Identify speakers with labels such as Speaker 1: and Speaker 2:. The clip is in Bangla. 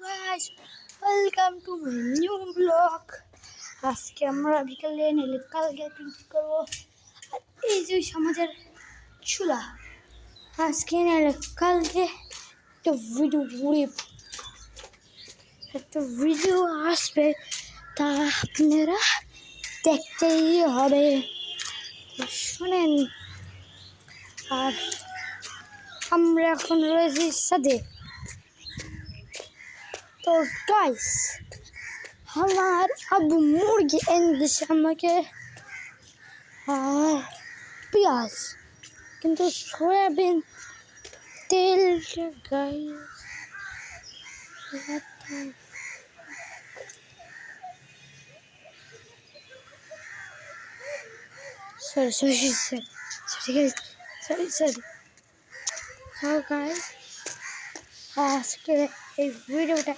Speaker 1: guys, welcome to my new vlog. আজকে আমরা বিকালে নিলে কালকে পিকনিক করবো। আর এই যে আমাদের চুলা আজকে নিলে কালকে একটা ভিডিও আসবে, তা আপনারা দেখতেই হবে। শুনেন, আর আমরা এখন রয়েছি সাথে। তো গাইস, আমার আব্বু মুরগি এনে দিছে আমাকে, পেঁয়াজ, কিন্তু সয়াবিন তেল। Guys, sorry. আজকে এই ভিডিওটা